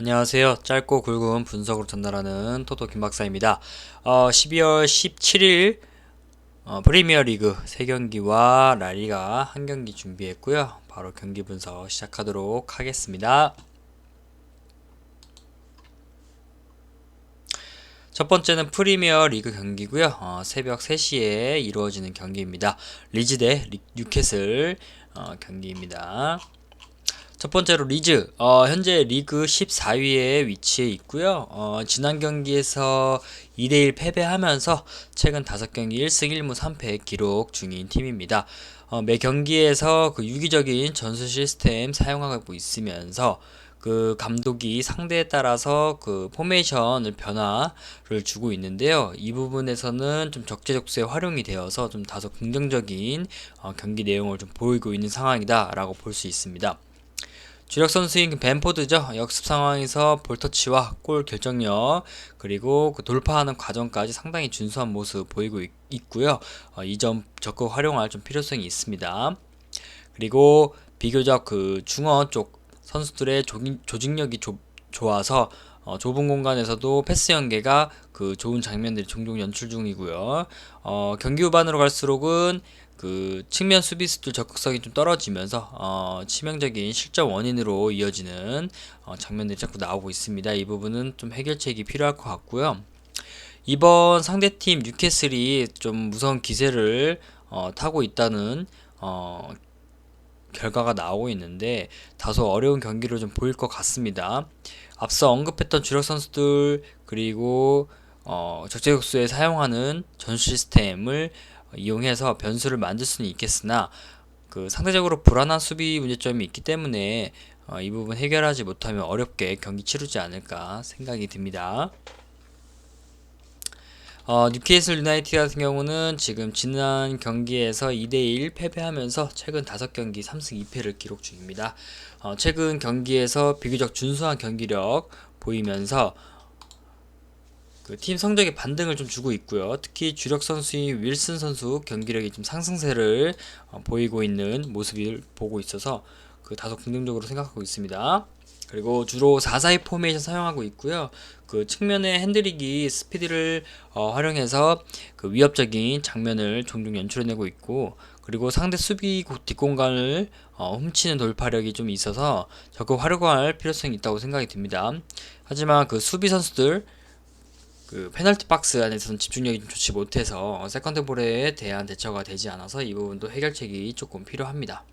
안녕하세요. 짧고 굵은 분석으로 전달하는 토토 김박사입니다. 12월 17일 프리미어리그 3경기와 라리가 1경기 준비했고요. 바로 경기 분석 시작하도록 하겠습니다. 첫 번째는 프리미어 리그 경기고요. 새벽 3시에 이루어지는 경기입니다. 리즈 대 뉴캐슬 경기입니다. 첫 번째로 리즈, 현재 리그 14위에 위치해 있고요. 지난 경기에서 2대1 패배하면서 최근 5경기 1승 1무 3패 기록 중인 팀입니다. 매 경기에서 그 유기적인 전술 시스템 사용하고 있으면서 그 감독이 상대에 따라서 그 포메이션을 변화를 주고 있는데요. 이 부분에서는 좀 적재적소에 활용이 되어서 좀 다소 긍정적인 경기 내용을 좀 보이고 있는 상황이다라고 볼 수 있습니다. 주력 선수인 벤포드죠. 역습 상황에서 볼터치와 골 결정력 그리고 그 돌파하는 과정까지 상당히 준수한 모습 보이고 있고요. 이 점 적극 활용할 좀 필요성이 있습니다. 그리고 비교적 그 중원 쪽 선수들의 조직력이 좋아서 좁은 공간에서도 패스 연계가 그 좋은 장면들이 종종 연출 중이고요. 경기 후반으로 갈수록은 그 측면 수비수들 적극성이 좀 떨어지면서 치명적인 실점 원인으로 이어지는 장면들이 자꾸 나오고 있습니다. 이 부분은 좀 해결책이 필요할 것 같고요. 이번 상대팀 뉴캐슬이 좀 무서운 기세를 타고 있다는 결과가 나오고 있는데 다소 어려운 경기를 좀 보일 것 같습니다. 앞서 언급했던 주력 선수들 그리고 적재적소에 사용하는 전 시스템을 이용해서 변수를 만들 수는 있겠으나 그 상대적으로 불안한 수비 문제점이 있기 때문에 이 부분 해결하지 못하면 어렵게 경기 치르지 않을까 생각이 듭니다. 뉴캐슬 유나이티드 같은 경우는 지금 지난 경기에서 2대1 패배하면서 최근 5경기 3승 2패를 기록 중입니다. 최근 경기에서 비교적 준수한 경기력 보이면서 그 팀 성적에 반등을 좀 주고 있고요. 특히 주력 선수인 윌슨 선수 경기력이 좀 상승세를 보이고 있는 모습을 보고 있어서 그 다소 긍정적으로 생각하고 있습니다. 그리고 주로 4-4-2 포메이션 사용하고 있고요. 그 측면의 핸드릭이 스피드를 활용해서 그 위협적인 장면을 종종 연출해내고 있고, 그리고 상대 수비 뒷공간을 훔치는 돌파력이 좀 있어서 적극 활용할 필요성이 있다고 생각이 듭니다. 하지만 그 수비 선수들 그 페널티 박스 안에서는 집중력이 좀 좋지 못해서 세컨드 볼에 대한 대처가 되지 않아서 이 부분도 해결책이 조금 필요합니다.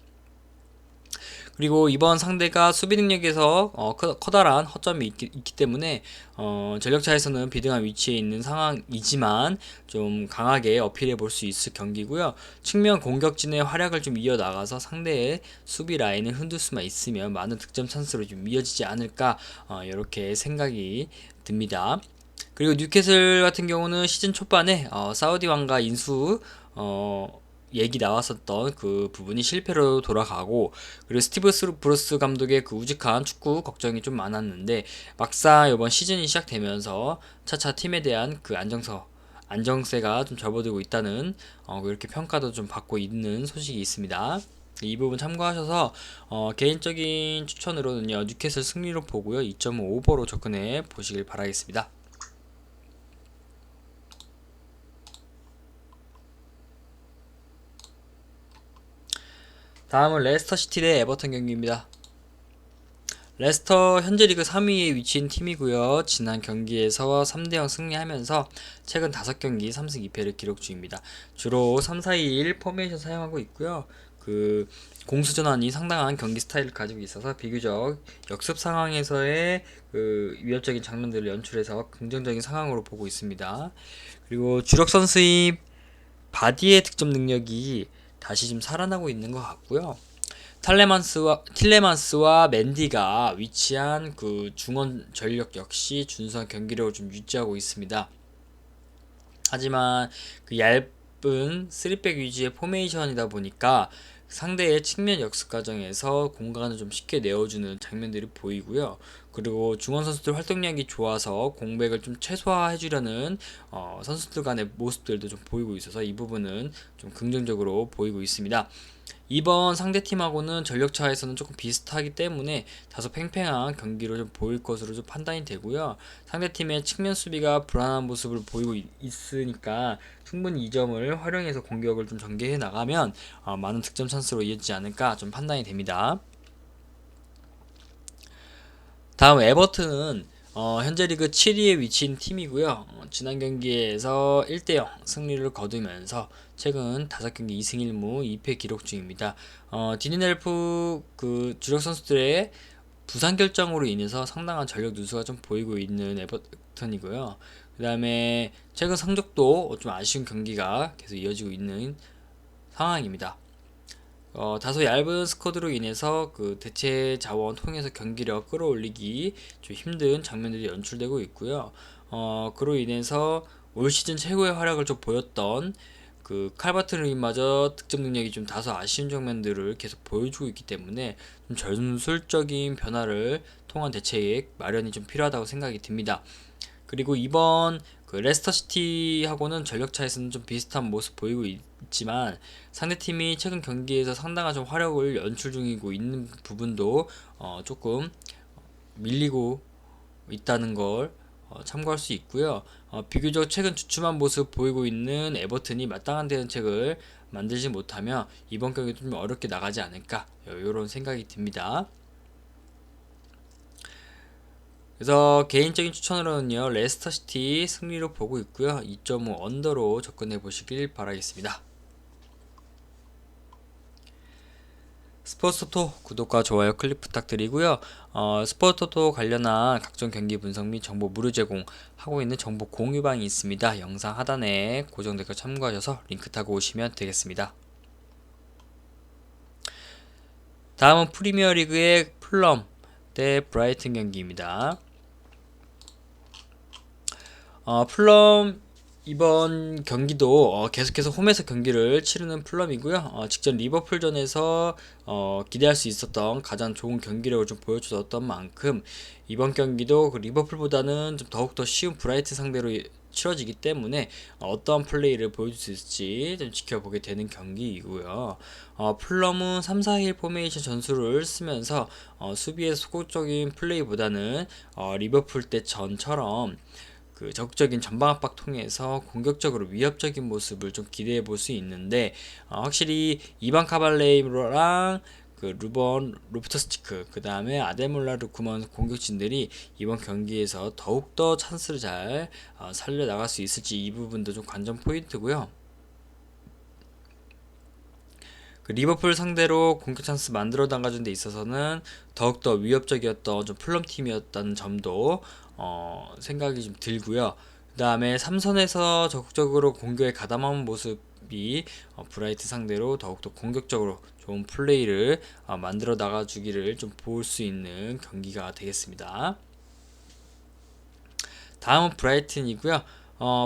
그리고 이번 상대가 수비 능력에서 커다란 허점이 있기 때문에 전력차에서는 비등한 위치에 있는 상황이지만 좀 강하게 어필해 볼 수 있을 경기고요. 측면 공격진의 활약을 좀 이어나가서 상대의 수비 라인을 흔들 수만 있으면 많은 득점 찬스로 좀 이어지지 않을까 이렇게 생각이 듭니다. 그리고 뉴캐슬 같은 경우는 시즌 초반에 사우디 왕가 인수 얘기 나왔었던 그 부분이 실패로 돌아가고, 그리고 스티브 브루스 감독의 그 우직한 축구 걱정이 좀 많았는데 막상 이번 시즌이 시작되면서 차차 팀에 대한 그 안정세가 좀 접어들고 있다는 이렇게 평가도 좀 받고 있는 소식이 있습니다. 이 부분 참고하셔서 개인적인 추천으로는요 뉴캐슬 승리로 보고요 2.5 오버로 접근해 보시길 바라겠습니다. 다음은 레스터 시티 대 에버턴 경기입니다. 레스터 현재 리그 3위에 위치한 팀이고요. 지난 경기에서 3대0 승리하면서 최근 5경기 3승 2패를 기록 중입니다. 주로 3-4-2-1 포메이션 사용하고 있고요. 그 공수전환이 상당한 경기 스타일을 가지고 있어서 비교적 역습 상황에서의 그 위협적인 장면들을 연출해서 긍정적인 상황으로 보고 있습니다. 그리고 주력 선수인 바디의 득점 능력이 다시 좀 살아나고 있는 것 같고요. 틸레만스와 맨디가 위치한 그 중원 전력 역시 준수한 경기력을 좀 유지하고 있습니다. 하지만 그 얇은 3백 위주의 포메이션이다 보니까 상대의 측면 역습 과정에서 공간을 좀 쉽게 내어주는 장면들이 보이고요. 그리고 중원 선수들 활동량이 좋아서 공백을 좀 최소화해주려는 선수들 간의 모습들도 좀 보이고 있어서 이 부분은 좀 긍정적으로 보이고 있습니다. 이번 상대팀하고는 전력차에서는 조금 비슷하기 때문에 다소 팽팽한 경기로 좀 보일 것으로 좀 판단이 되고요. 상대팀의 측면 수비가 불안한 모습을 보이고 있으니까 충분히 이 점을 활용해서 공격을 좀 전개해 나가면 많은 득점 찬스로 이어지지 않을까 좀 판단이 됩니다. 다음 에버튼은 현재 리그 7위에 위치한 팀이고요. 지난 경기에서 1대0 승리를 거두면서 최근 5경기 2승 1무 2패 기록 중입니다. 디니넬프 그 주력 선수들의 부상 결정으로 인해서 상당한 전력 누수가 좀 보이고 있는 에버튼이고요. 그 다음에 최근 성적도 좀 아쉬운 경기가 계속 이어지고 있는 상황입니다. 다소 얇은 스쿼드로 인해서 그 대체 자원 통해서 경기력 끌어올리기 좀 힘든 장면들이 연출되고 있고요. 그로 인해서 올 시즌 최고의 활약을 좀 보였던 그 칼바트 루인마저 득점 능력이 좀 다소 아쉬운 장면들을 계속 보여주고 있기 때문에 좀 전술적인 변화를 통한 대책 마련이 좀 필요하다고 생각이 듭니다. 그리고 이번 그 레스터 시티하고는 전력차에서는 좀 비슷한 모습 보이고 있지만 상대팀이 최근 경기에서 상당한 좀 화력을 연출 중이고 있는 부분도 조금 밀리고 있다는 걸 참고할 수 있고요. 비교적 최근 주춤한 모습 보이고 있는 에버튼이 마땅한 대응책을 만들지 못하면 이번 경기도 좀 어렵게 나가지 않을까 이런 생각이 듭니다. 그래서 개인적인 추천으로는요 레스터시티 승리로 보고 있고요 2.5 언더로 접근해 보시길 바라겠습니다. 스포츠토토 구독과 좋아요 클릭 부탁드리고요. 스포츠토토 관련한 각종 경기 분석 및 정보 무료 제공하고 있는 정보 공유방이 있습니다. 영상 하단에 고정 댓글 참고하셔서 링크 타고 오시면 되겠습니다. 다음은 프리미어리그의 풀럼 대 브라이튼 경기입니다. 풀럼 이번 경기도 계속해서 홈에서 경기를 치르는 풀럼이고요. 직전 리버풀전에서 기대할 수 있었던 가장 좋은 경기력을 좀 보여줬던 만큼 이번 경기도 그 리버풀보다는 좀 더욱더 쉬운 브라이튼 상대로 치러지기 때문에 어떠한 플레이를 보여줄 수 있을지 좀 지켜보게 되는 경기이고요. 풀럼은 3-4-1 포메이션 전술을 쓰면서 수비의 소극적인 플레이보다는 리버풀 때 전처럼 그 적극적인 전방 압박 통해서 공격적으로 위협적인 모습을 좀 기대해 볼 수 있는데 확실히 이반 카발레이랑 그 루번 루프터스치크 그 다음에 아데몰라 루크먼 공격진들이 이번 경기에서 더욱더 찬스를 잘 살려 나갈 수 있을지 이 부분도 좀 관전 포인트고요. 그 리버풀 상대로 공격 찬스 만들어 나가는 데 있어서는 더욱더 위협적이었던 좀 플럼 팀이었다는 점도 생각이 좀 들고요. 그 다음에 삼선에서 적극적으로 공격에 가담하는 모습이 브라이트 상대로 더욱더 공격적으로 좋은 플레이를 만들어 나가주기를 좀 볼 수 있는 경기가 되겠습니다. 다음은 브라이튼이고요.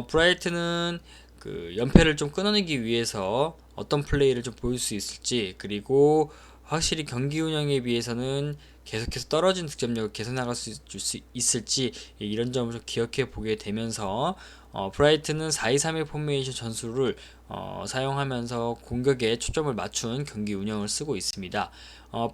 브라이튼은 그 연패를 좀 끊어내기 위해서 어떤 플레이를 좀 보일 수 있을지 그리고 확실히 경기 운영에 비해서는 계속해서 떨어진 득점력을 개선나갈 수 있을지 이런 점을 좀 기억해 보게 되면서 브라이튼은 4-2-3-1 포메이션 전술을 사용하면서 공격에 초점을 맞춘 경기 운영을 쓰고 있습니다.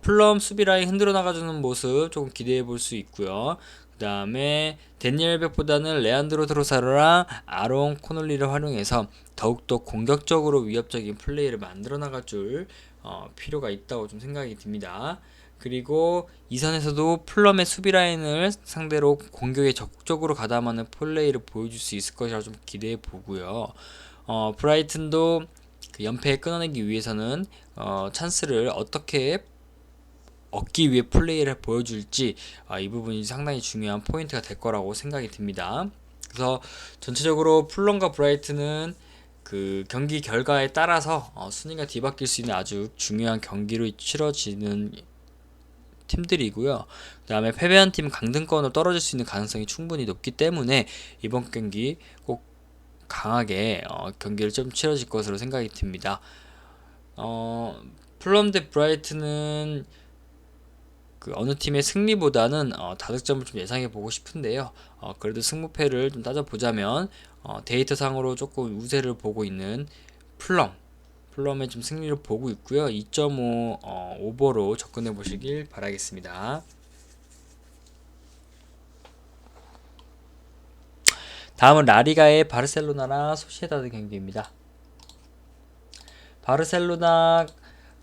플럼 수비 라인 흔들어 나가주는 모습 조금 기대해 볼 수 있고요. 그 다음에 데니엘 벡보다는 레안드로 트로사르랑 아론 코놀리를 활용해서 더욱더 공격적으로 위협적인 플레이를 만들어 나갈 줄 필요가 있다고 좀 생각이 듭니다. 그리고 이선에서도 플럼의 수비 라인을 상대로 공격에 적극적으로 가담하는 플레이를 보여줄 수 있을 것이라 좀 기대해 보고요. 브라이튼도 그 연패에 끊어내기 위해서는 찬스를 어떻게 얻기 위해 플레이를 보여줄지 이 부분이 상당히 중요한 포인트가 될 거라고 생각이 듭니다. 그래서 전체적으로 풀럼과 브라이튼은 그 경기 결과에 따라서 순위가 뒤바뀔 수 있는 아주 중요한 경기로 치러지는 팀들이고요. 그 다음에 패배한 팀 강등권으로 떨어질 수 있는 가능성이 충분히 높기 때문에 이번 경기 꼭 강하게 경기를 좀 치러질 것으로 생각이 듭니다. 풀럼 대 브라이튼은 그 어느 팀의 승리보다는 다득점을 좀 예상해 보고 싶은데요. 그래도 승부패를 좀 따져보자면 데이터상으로 조금 우세를 보고 있는 풀럼의 좀 승리를 보고 있고요. 2.5 오버로 접근해 보시길 바라겠습니다. 다음은 라리가의 바르셀로나랑 소시에다드 경기입니다. 바르셀로나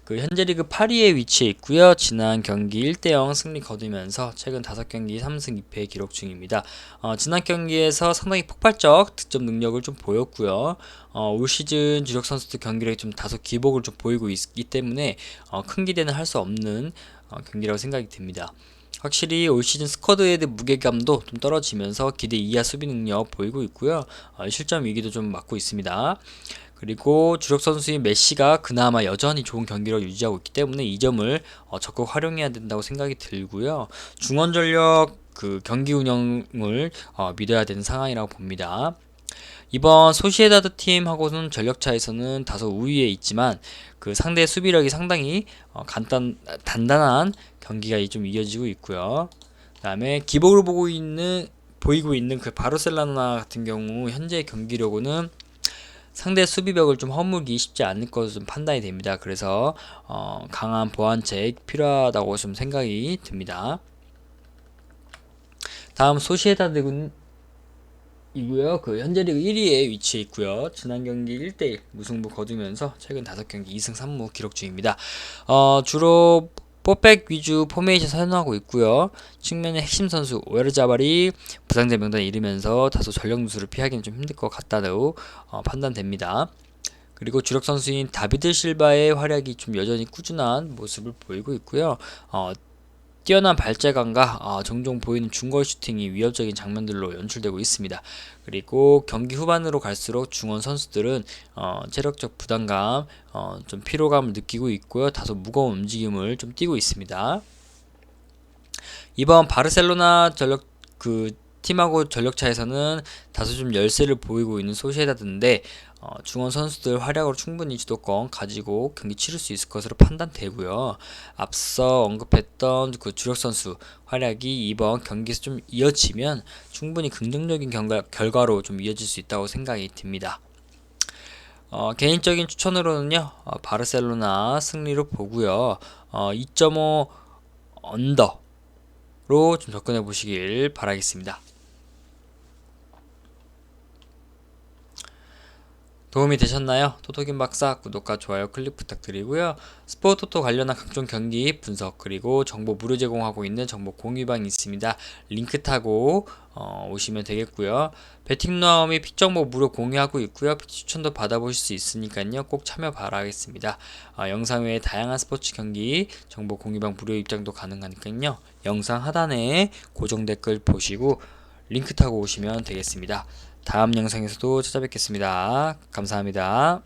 현재 리그 8위에 위치해 있고요. 지난 경기 1대0 승리 거두면서 최근 5경기 3승 2패 기록 중입니다. 지난 경기에서 상당히 폭발적 득점 능력을 좀 보였고요. 올 시즌 주력 선수들 경기력이 좀 다소 기복을 좀 보이고 있기 때문에 큰 기대는 할 수 없는 경기라고 생각이 듭니다. 확실히 올 시즌 스쿼드에 대한 무게감도 좀 떨어지면서 기대 이하 수비 능력 보이고 있고요. 실점 위기도 좀 맞고 있습니다. 그리고 주력 선수인 메시가 그나마 여전히 좋은 경기력을 유지하고 있기 때문에 이 점을 적극 활용해야 된다고 생각이 들고요. 중원 전력 경기 운영을 믿어야 되는 상황이라고 봅니다. 이번 소시에다드 팀하고는 전력차에서는 다소 우위에 있지만 상대 수비력이 상당히 단단한 경기가 좀 이어지고 있고요. 그다음에 기복을 보이고 있는 바르셀로나 같은 경우 현재 경기력으로는 상대 수비벽을 좀 허물기 쉽지 않을 것으로 좀 판단이 됩니다. 그래서 강한 보완책 필요하다고 좀 생각이 듭니다. 다음 소시에다드군 이고요. 현재 리그 1위에 위치해 있고요. 지난 경기 1대1 무승부 거두면서 최근 5경기 2승 3무 기록 중입니다. 주로 4백 위주 포메이션 사용하고 있고요. 측면의 핵심 선수 오야르자발이 부상자 명단에 이르면서 다소 전력 누수를 피하기는 좀 힘들 것 같다고 판단됩니다. 그리고 주력 선수인 다비드 실바의 활약이 좀 여전히 꾸준한 모습을 보이고 있고요. 뛰어난 발재간과 종종 보이는 중거리 슈팅이 위협적인 장면들로 연출되고 있습니다. 그리고 경기 후반으로 갈수록 중원 선수들은 체력적 부담감, 좀 피로감을 느끼고 있고요. 다소 무거운 움직임을 좀 띠고 있습니다. 이번 바르셀로나 팀하고 전력차에서는 다소 좀 열세를 보이고 있는 소시에다드인데 중원 선수들 활약으로 충분히 주도권 가지고 경기 치를 수 있을 것으로 판단되고요. 앞서 언급했던 주력 선수 활약이 이번 경기에서 좀 이어지면 충분히 긍정적인 결과로 좀 이어질 수 있다고 생각이 듭니다. 개인적인 추천으로는요, 바르셀로나 승리로 보고요. 2.5 언더로 좀 접근해 보시길 바라겠습니다. 도움이 되셨나요? 토토김 박사 구독과 좋아요 클릭 부탁드리고요. 스포토토 관련한 각종 경기 분석 그리고 정보 무료 제공하고 있는 정보 공유방이 있습니다. 링크 타고 오시면 되겠고요. 베팅노하우 및 픽 정보 무료 공유하고 있고요. 추천도 받아보실 수 있으니까요. 꼭 참여 바라겠습니다. 영상 외에 다양한 스포츠 경기 정보 공유방 무료 입장도 가능하니까요. 영상 하단에 고정 댓글 보시고 링크 타고 오시면 되겠습니다. 다음 영상에서도 찾아뵙겠습니다. 감사합니다.